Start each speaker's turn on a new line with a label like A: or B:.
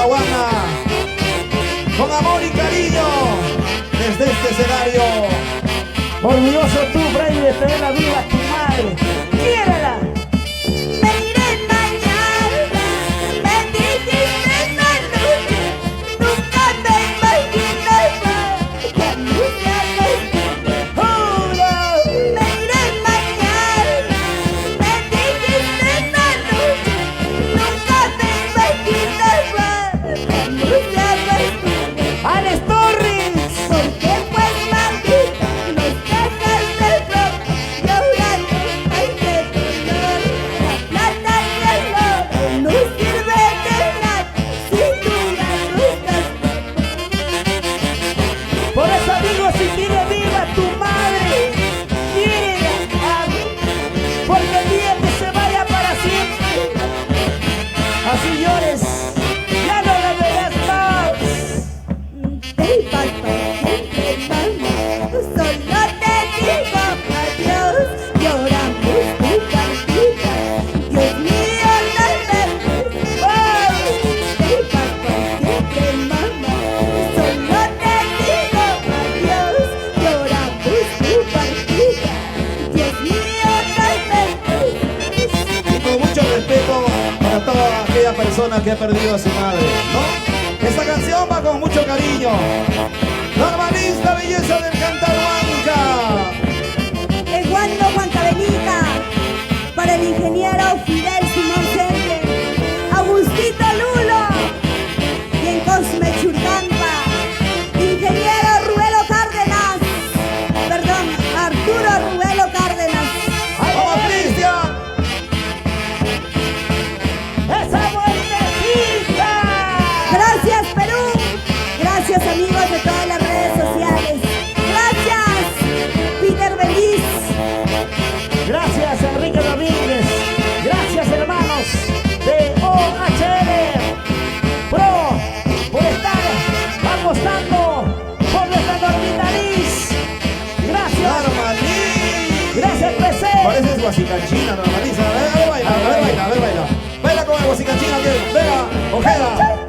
A: Talcahuana. Con amor y cariño, desde este escenario.
B: Orgulloso tú, Freddy, de tenerla viva a tu madre. ¡Quiérala!
C: Me iré mañana, me dijiste esta noche, nunca me imaginaba que a mí se acostó.
B: ¡Juro!
C: Me iré mañana, me dijiste esta noche, nunca me imaginaba que a mí se acostó.
B: ¡Alex Torres!
C: Porque pues maldita nos dejas de ropa, llorando hay de dolor. La plata y el oro no sirve de nada si tú ya no estás.
B: Por eso digo, si quiere viva tu madre, quiérela a mí, porque el día que se vaya para siempre, así llores, ya no la verás más.
C: Te vas para siempre, mamá. Solo te digo adiós. Lloramos tu partida. Dios mío, no me ves. Te vas para siempre, mamá. Solo te digo adiós. Lloramos tu partida. Dios mío, no me ves.
A: Y con mucho respeto para toda aquella persona que ha perdido a su madre, ¿no? Esta canción va con mucho cariño. Normalista, belleza del cantar huanca.
C: El guando Huancabenita, para el ingeniero Fidel Simón Sente, Agustito Lulo, y en Cosme Churcampa, ingeniero Ruelo Cárdenas, perdón, Arturo Ruelo Cárdenas.
A: ¡Vamos, Cristian!
B: ¡Esa vueltecita!
C: Gracias Perú, gracias amigos de todas las redes sociales, gracias Peter Beliz,
B: Gracias, Enrique Domínguez. Gracias, hermanos de OHL Pro, por estar apostando por nuestra Normaliz. Gracias.
A: Normaliz.
B: Gracias, PC.
A: Pareces guasicachina, Normaliza. A ver, baila, a ver, baila, a ver, baila. Baila con el guasicachina, venga, Ojeda.